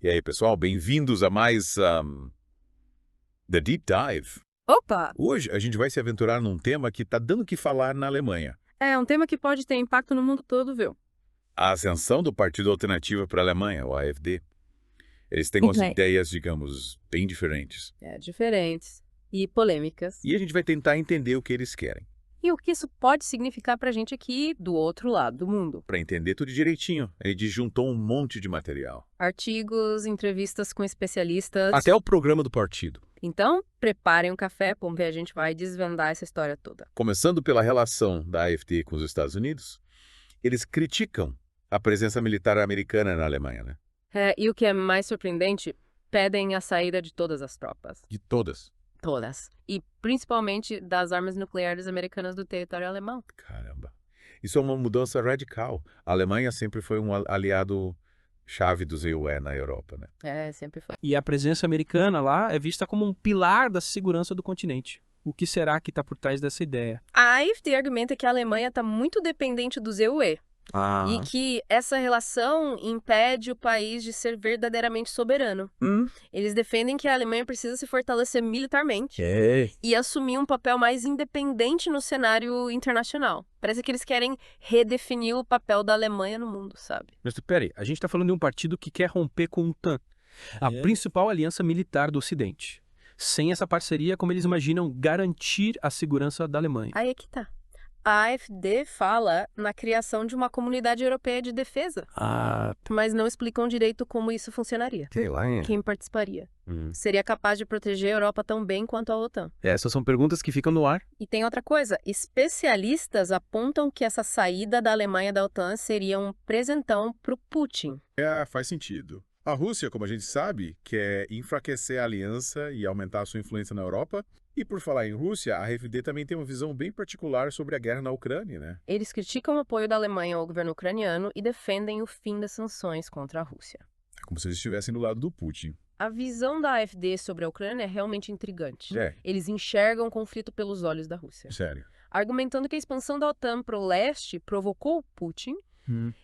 E aí, pessoal, bem-vindos a mais The Deep Dive. Opa! Hoje a gente vai se aventurar num tema que está dando o que falar na Alemanha. É um tema que pode ter impacto no mundo todo, viu? A ascensão do Partido Alternativo para a Alemanha, o AfD. Eles têm umas É. ideias, digamos, bem diferentes. Diferentes e polêmicas. E a gente vai tentar entender o que eles querem. E o que isso pode significar pra gente aqui do outro lado do mundo. Para entender tudo direitinho, ele disjuntou um monte de material. Artigos, entrevistas com especialistas. Até o programa do partido. Então, preparem um café, porque a gente vai desvendar essa história toda. Começando pela relação da AfD com os Estados Unidos, eles criticam a presença militar americana na Alemanha, né? E o que é mais surpreendente, pedem a saída de todas as tropas. De todas. Todas. E principalmente das armas nucleares americanas do território alemão. Caramba. Isso é uma mudança radical. A Alemanha sempre foi um aliado chave dos UE na Europa, né? Sempre foi. E a presença americana lá é vista como um pilar da segurança do continente. O que será que está por trás dessa ideia? A AfD argumenta que a Alemanha está muito dependente dos EUE. E que essa relação impede o país de ser verdadeiramente soberano. Eles defendem que a Alemanha precisa se fortalecer militarmente e assumir um papel mais independente no cenário internacional. Parece que eles querem redefinir o papel da Alemanha no mundo, sabe? Mas peraí, a gente está falando de um partido que quer romper com o TAN, a principal aliança militar do Ocidente. Sem essa parceria, como eles imaginam garantir a segurança da Alemanha? Aí é que tá. A AfD fala na criação de uma comunidade europeia de defesa, mas não explicam direito como isso funcionaria. Sei lá, hein? Quem participaria? Seria capaz de proteger a Europa tão bem quanto a OTAN? Essas são perguntas que ficam no ar. E tem outra coisa, especialistas apontam que essa saída da Alemanha da OTAN seria um presentão pro Putin. Faz sentido. A Rússia, como a gente sabe, quer enfraquecer a aliança e aumentar a sua influência na Europa. E por falar em Rússia, a AfD também tem uma visão bem particular sobre a guerra na Ucrânia, né? Eles criticam o apoio da Alemanha ao governo ucraniano e defendem o fim das sanções contra a Rússia. É como se eles estivessem do lado do Putin. A visão da AfD sobre a Ucrânia é realmente intrigante. É. Eles enxergam o conflito pelos olhos da Rússia, Sério. argumentando que a expansão da OTAN para o leste provocou Putin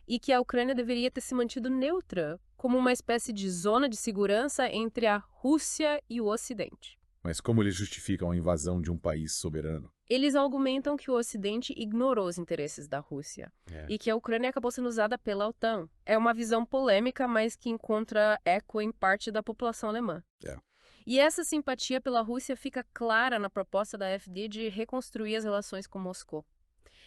e que a Ucrânia deveria ter se mantido neutra, como uma espécie de zona de segurança entre a Rússia e o Ocidente. Mas como eles justificam a invasão de um país soberano? Eles argumentam que o Ocidente ignorou os interesses da Rússia e que a Ucrânia acabou sendo usada pela OTAN. É uma visão polêmica, mas que encontra eco em parte da população alemã. E essa simpatia pela Rússia fica clara na proposta da AfD de reconstruir as relações com Moscou.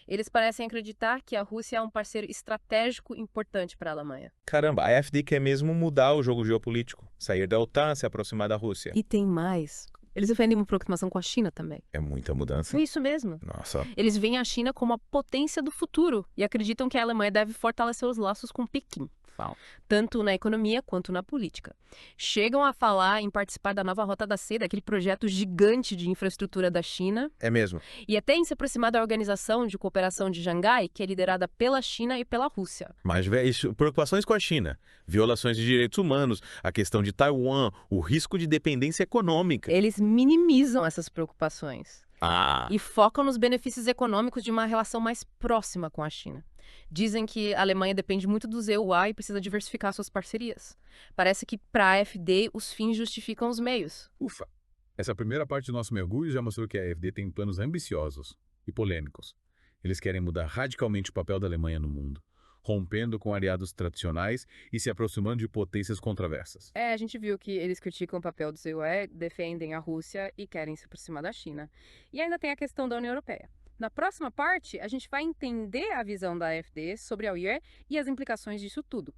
Eles parecem acreditar que a Rússia é um parceiro estratégico importante para a Alemanha. Caramba, a AfD quer mesmo mudar o jogo geopolítico, sair da OTAN, se aproximar da Rússia. E tem mais. Eles defendem uma aproximação com a China também. É muita mudança. É isso mesmo. Nossa. Eles veem a China como a potência do futuro e acreditam que a Alemanha deve fortalecer os laços com Pequim, tanto na economia quanto na política. Chegam a falar em participar da nova Rota da Seda, aquele projeto gigante de infraestrutura da China, É mesmo. e até em se aproximar da Organização de Cooperação de Xangai, que é liderada pela China e pela Rússia. Mas preocupações com a China, violações de direitos humanos, a questão de Taiwan, o risco de dependência econômica. Eles minimizam essas preocupações Ah, e focam nos benefícios econômicos de uma relação mais próxima com a China. Dizem que a Alemanha depende muito dos EUA e precisa diversificar suas parcerias. Parece que, para a AfD, os fins justificam os meios. Ufa! Essa primeira parte do nosso mergulho já mostrou que a AfD tem planos ambiciosos e polêmicos. Eles querem mudar radicalmente o papel da Alemanha no mundo, rompendo com aliados tradicionais e se aproximando de potências controversas. A gente viu que eles criticam o papel dos EUA, defendem a Rússia e querem se aproximar da China. E ainda tem a questão da União Europeia. Na próxima parte, a gente vai entender a visão da AfD sobre a UE e as implicações disso tudo.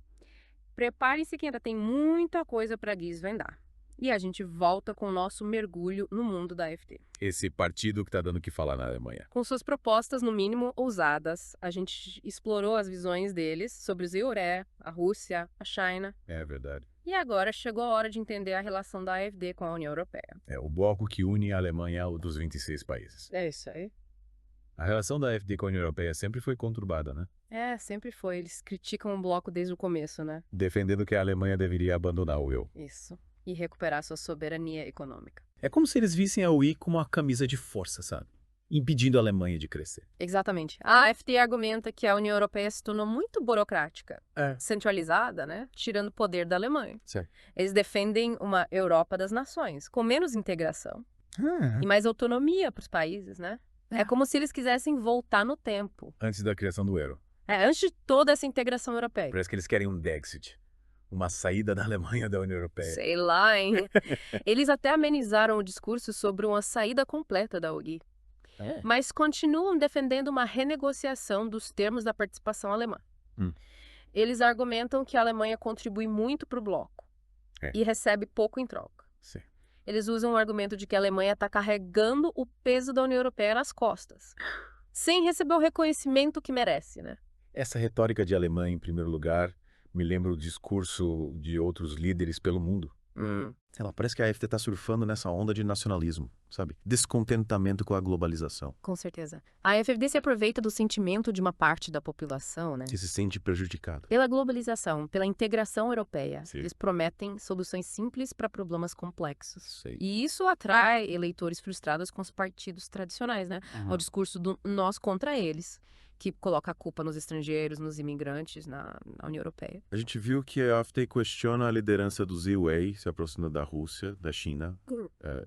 Preparem-se que ainda tem muita coisa para desvendar. E a gente volta com o nosso mergulho no mundo da AfD. Esse partido que está dando o que falar na Alemanha. Com suas propostas, no mínimo, ousadas, a gente explorou as visões deles sobre os EURE, a Rússia, a China. É verdade. E agora chegou a hora de entender a relação da AfD com a União Europeia. É o bloco que une a Alemanha ao dos 26 países. É isso aí. A relação da AfD com a União Europeia sempre foi conturbada, né? Sempre foi. Eles criticam o bloco desde o começo, né? Defendendo que a Alemanha deveria abandonar o EU. Isso. E recuperar sua soberania econômica. É como se eles vissem a UI como uma camisa de força, sabe? impedindo a Alemanha de crescer. Exatamente. A AfD argumenta que a União Europeia se tornou muito burocrática, centralizada, né? Tirando o poder da Alemanha. Certo. Eles defendem uma Europa das nações, com menos integração e mais autonomia para os países, né? É como se eles quisessem voltar no tempo. Antes da criação do euro. Antes de toda essa integração europeia. Parece que eles querem um Dexit. Uma saída da Alemanha da União Europeia. Sei lá, hein? Eles até amenizaram o discurso sobre uma saída completa da UGI. Mas continuam defendendo uma renegociação dos termos da participação alemã. Eles argumentam que a Alemanha contribui muito para o bloco e recebe pouco em troca. Sim. Eles usam o argumento de que a Alemanha está carregando o peso da União Europeia nas costas, sem receber o reconhecimento que merece, né? Essa retórica de Alemanha, em primeiro lugar, me lembra o discurso de outros líderes pelo mundo. Sei lá, parece que a AfD está surfando nessa onda de nacionalismo, sabe? Descontentamento com a globalização. Com certeza. A AfD se aproveita do sentimento de uma parte da população, né? Que se sente prejudicado. Pela globalização, pela integração europeia. Sim. Eles prometem soluções simples para problemas complexos. Sei. E isso atrai eleitores frustrados com os partidos tradicionais, né? Ao discurso do nós contra eles, que coloca a culpa nos estrangeiros, nos imigrantes, na União Europeia. A gente viu que a AfD questiona a liderança do ZWEI, se aproxima da Rússia, da China,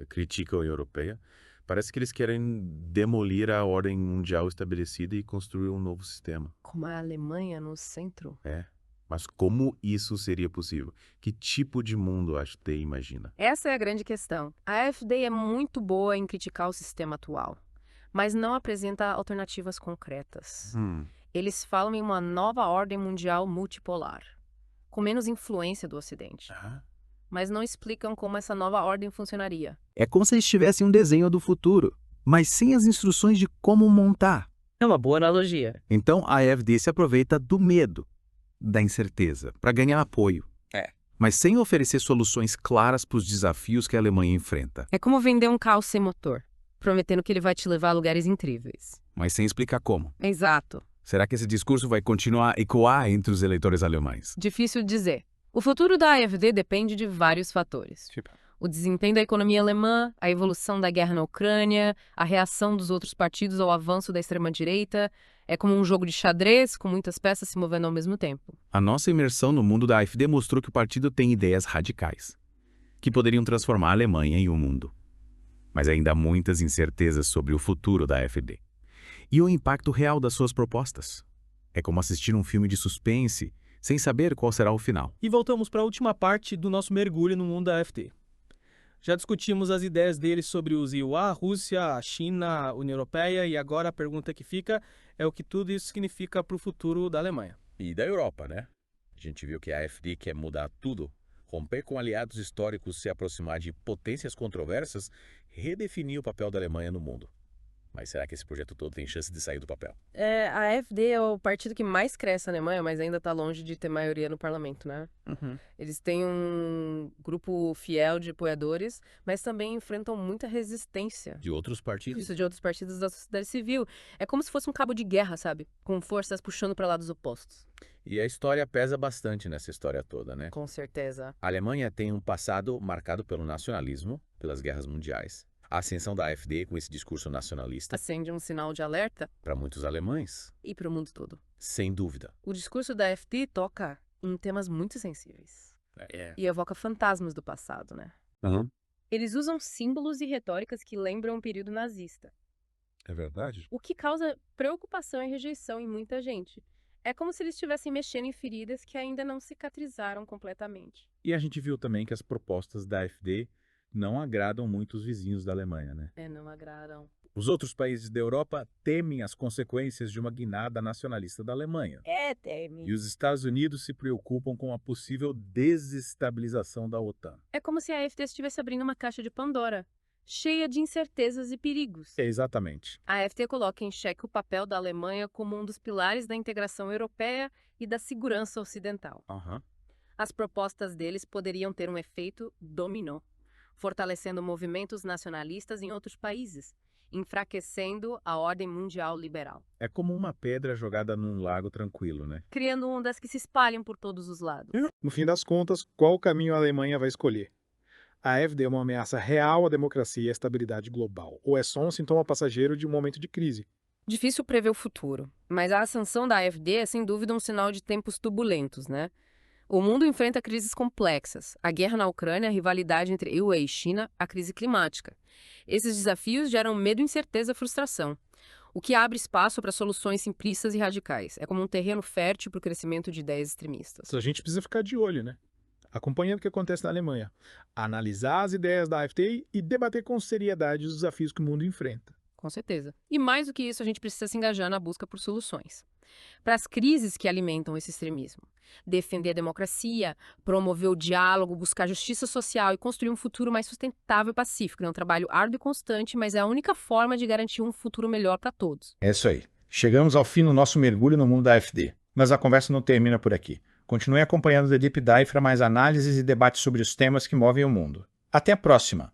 critica a União Europeia. Parece que eles querem demolir a ordem mundial estabelecida e construir um novo sistema. Com a Alemanha no centro? Mas como isso seria possível? Que tipo de mundo a AfD imagina? Essa é a grande questão. A AfD é muito boa em criticar o sistema atual, mas não apresenta alternativas concretas. Eles falam em uma nova ordem mundial multipolar, com menos influência do Ocidente. Mas não explicam como essa nova ordem funcionaria. É como se eles tivessem um desenho do futuro, mas sem as instruções de como montar. É uma boa analogia. Então a AfD se aproveita do medo, da incerteza, para ganhar apoio. Mas sem oferecer soluções claras para os desafios que a Alemanha enfrenta. É como vender um carro sem motor, prometendo que ele vai te levar a lugares incríveis. Mas sem explicar como. Exato. Será que esse discurso vai continuar a ecoar entre os eleitores alemães? Difícil dizer. O futuro da AfD depende de vários fatores. O desempenho da economia alemã, a evolução da guerra na Ucrânia, a reação dos outros partidos ao avanço da extrema-direita. É como um jogo de xadrez, com muitas peças se movendo ao mesmo tempo. A nossa imersão no mundo da AfD mostrou que o partido tem ideias radicais, que poderiam transformar a Alemanha e o mundo. Mas ainda há muitas incertezas sobre o futuro da AfD. E o impacto real das suas propostas. É como assistir um filme de suspense, sem saber qual será o final. E voltamos para a última parte do nosso mergulho no mundo da AfD. Já discutimos as ideias deles sobre os IUA, a Rússia, a China, a União Europeia, e agora a pergunta que fica é o que tudo isso significa para o futuro da Alemanha. E da Europa, né? A gente viu que a AfD quer mudar tudo, romper com aliados históricos, se aproximar de potências controversas, redefinir o papel da Alemanha no mundo. Mas será que esse projeto todo tem chance de sair do papel? A AfD é o partido que mais cresce na Alemanha, mas ainda está longe de ter maioria no parlamento, né? Eles têm um grupo fiel de apoiadores, mas também enfrentam muita resistência. De outros partidos? Isso, de outros partidos da sociedade civil. É como se fosse um cabo de guerra, sabe? Com forças puxando para lados opostos. E a história pesa bastante nessa história toda, né? Com certeza. A Alemanha tem um passado marcado pelo nacionalismo, pelas guerras mundiais. A ascensão da AfD com esse discurso nacionalista acende um sinal de alerta para muitos alemães e para o mundo todo. Sem dúvida. O discurso da AfD toca em temas muito sensíveis e evoca fantasmas do passado, né? Eles usam símbolos e retóricas que lembram o período nazista. É verdade? O que causa preocupação e rejeição em muita gente. É como se eles estivessem mexendo em feridas que ainda não cicatrizaram completamente. E a gente viu também que as propostas da AfD não agradam muito os vizinhos da Alemanha, né? Não agradam. Os outros países da Europa temem as consequências de uma guinada nacionalista da Alemanha. Temem. E os Estados Unidos se preocupam com a possível desestabilização da OTAN. É como se a AfD estivesse abrindo uma caixa de Pandora, cheia de incertezas e perigos. Exatamente. A AfD coloca em xeque o papel da Alemanha como um dos pilares da integração europeia e da segurança ocidental. As propostas deles poderiam ter um efeito dominó, fortalecendo movimentos nacionalistas em outros países, enfraquecendo a ordem mundial liberal. É como uma pedra jogada num lago tranquilo, né? Criando ondas que se espalham por todos os lados. No fim das contas, qual caminho a Alemanha vai escolher? A AfD é uma ameaça real à democracia e à estabilidade global, ou é só um sintoma passageiro de um momento de crise? Difícil prever o futuro, mas a ascensão da AfD é sem dúvida um sinal de tempos turbulentos, né? O mundo enfrenta crises complexas, a guerra na Ucrânia, a rivalidade entre UE e China, a crise climática. Esses desafios geram medo, incerteza e frustração, o que abre espaço para soluções simplistas e radicais. É como um terreno fértil para o crescimento de ideias extremistas. A gente precisa ficar de olho, né? Acompanhando o que acontece na Alemanha, analisar as ideias da AfD e debater com seriedade os desafios que o mundo enfrenta. Com certeza. E mais do que isso, a gente precisa se engajar na busca por soluções para as crises que alimentam esse extremismo. Defender a democracia, promover o diálogo, buscar justiça social e construir um futuro mais sustentável e pacífico. É um trabalho árduo e constante, mas é a única forma de garantir um futuro melhor para todos. É isso aí. Chegamos ao fim do nosso mergulho no mundo da AfD. Mas a conversa não termina por aqui. Continue acompanhando o The Deep Dive para mais análises e debates sobre os temas que movem o mundo. Até a próxima!